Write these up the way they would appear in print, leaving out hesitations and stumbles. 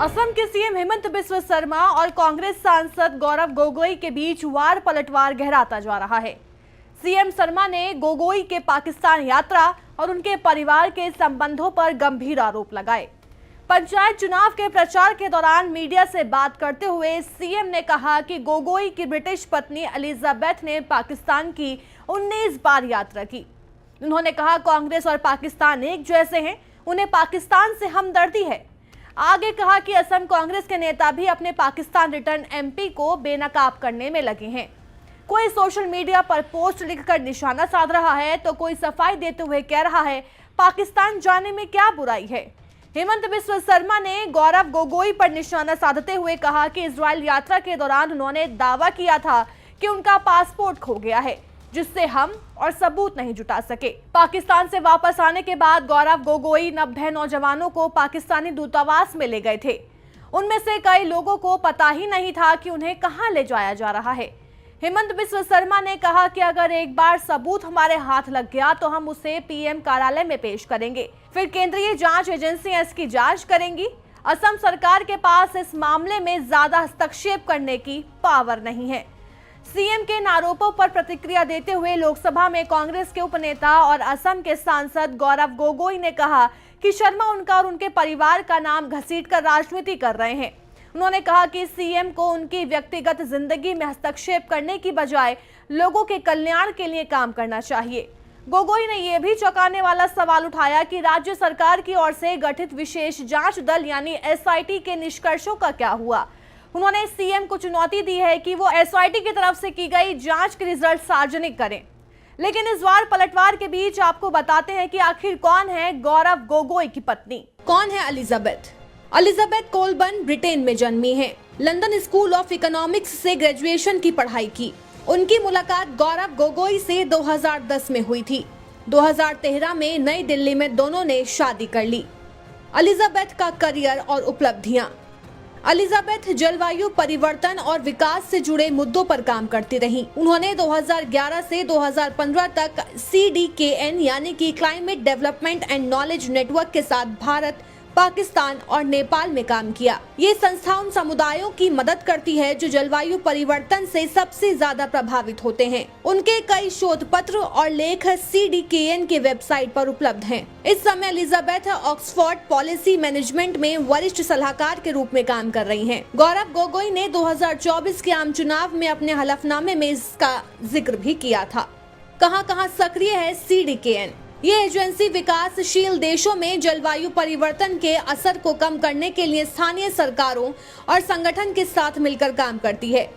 असम के सीएम हेमंत बिस्वा शर्मा और कांग्रेस सांसद गौरव गोगोई के बीच वार पलटवार गहराता जा रहा है। सीएम शर्मा ने गोगोई के पाकिस्तान यात्रा और उनके परिवार के संबंधों पर गंभीर आरोप लगाए। पंचायत चुनाव के प्रचार के दौरान मीडिया से बात करते हुए सीएम ने कहा कि गोगोई की ब्रिटिश पत्नी एलिजाबेथ ने पाकिस्तान की 19 बार यात्रा की। उन्होंने कहा कांग्रेस और पाकिस्तान एक जैसे हैं, उन्हें पाकिस्तान से हमदर्दी है। आगे कहा कि असम कांग्रेस के नेता भी अपने पाकिस्तान रिटर्न एमपी को बेनकाब करने में लगे हैं। कोई सोशल मीडिया पर पोस्ट लिखकर निशाना साध रहा है तो कोई सफाई देते हुए कह रहा है पाकिस्तान जाने में क्या बुराई है। हेमंत बिस्वा शर्मा ने गौरव गोगोई पर निशाना साधते हुए कहा कि इजराइल यात्रा के दौरान उन्होंने दावा किया था कि उनका पासपोर्ट खो गया है, जिससे हम और सबूत नहीं जुटा सके। पाकिस्तान से वापस आने के बाद गौरव गोगोई 90 नौजवानों को पाकिस्तानी दूतावास में ले गए थे। उनमें से कई लोगों को पता ही नहीं था कि उन्हें कहां ले जाया जा रहा है। हेमंत बिस्वा शर्मा ने कहा कि अगर एक बार सबूत हमारे हाथ लग गया तो हम उसे पीएम कार्यालय में पेश करेंगे, फिर केंद्रीय जांच एजेंसियां इसकी जांच करेंगी। असम सरकार के पास इस मामले में ज्यादा हस्तक्षेप करने की पावर नहीं है। सीएम के इन आरोपों पर प्रतिक्रिया देते हुए लोकसभा में कांग्रेस के उपनेता और असम के सांसद गौरव गोगोई ने कहा कि शर्मा उनका और उनके परिवार का नाम घसीटकर राजनीति कर रहे हैं। उन्होंने कहा कि सीएम को उनकी व्यक्तिगत जिंदगी में हस्तक्षेप करने की बजाय लोगों के कल्याण के लिए काम करना चाहिए। गोगोई ने यह भी चौंकाने वाला सवाल उठाया कि राज्य सरकार की ओर से गठित विशेष जांच दल यानी एसआईटी के निष्कर्षों का क्या हुआ। उन्होंने सीएम को चुनौती दी है कि वो एसआईटी की तरफ से की गई जांच के रिजल्ट सार्वजनिक करें। लेकिन इस वार पलटवार के बीच आपको बताते हैं कि आखिर कौन है गौरव गोगोई की पत्नी, कौन है एलिजाबेथ। एलिजाबेथ कोलबर्न ब्रिटेन में जन्मी है। लंदन स्कूल ऑफ इकोनॉमिक्स से ग्रेजुएशन की पढ़ाई की। उनकी मुलाकात गौरव गोगोई से 2010 में हुई थी। 2013 में नई दिल्ली में दोनों ने शादी कर ली। एलिजाबेथ का करियर और उपलब्धियां। एलिजाबेथ जलवायु परिवर्तन और विकास से जुड़े मुद्दों पर काम करती रहीं। उन्होंने 2011 से 2015 तक CDKN यानी कि climate development and knowledge network के साथ भारत, पाकिस्तान और नेपाल में काम किया। ये संस्था उन समुदायों की मदद करती है जो जलवायु परिवर्तन से सबसे ज्यादा प्रभावित होते हैं। उनके कई शोध पत्र और लेख CDKN के वेबसाइट पर उपलब्ध हैं। इस समय एलिजाबेथ ऑक्सफोर्ड पॉलिसी मैनेजमेंट में वरिष्ठ सलाहकार के रूप में काम कर रही हैं। गौरव गोगोई ने 2024 के आम चुनाव में अपने हलफनामे में इसका जिक्र भी किया था। कहां सक्रिय है CDKN। ये एजेंसी विकासशील देशों में जलवायु परिवर्तन के असर को कम करने के लिए स्थानीय सरकारों और संगठन के साथ मिलकर काम करती है।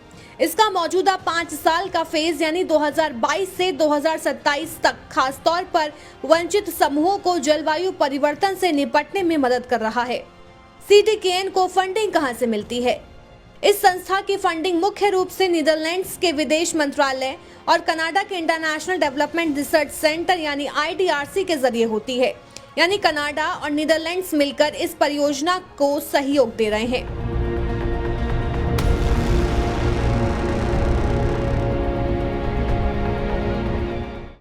इसका मौजूदा 5 साल का फेज यानी 2022 से 2027 तक खास तौर पर वंचित समूहों को जलवायु परिवर्तन से निपटने में मदद कर रहा है। CDKN को फंडिंग कहां से मिलती है? इस संस्था की फंडिंग मुख्य रूप से नीदरलैंड्स के विदेश मंत्रालय और कनाडा के इंटरनेशनल डेवलपमेंट रिसर्च सेंटर यानी IDRC के जरिए होती है। यानी कनाडा और नीदरलैंड्स मिलकर इस परियोजना को सहयोग दे रहे हैं।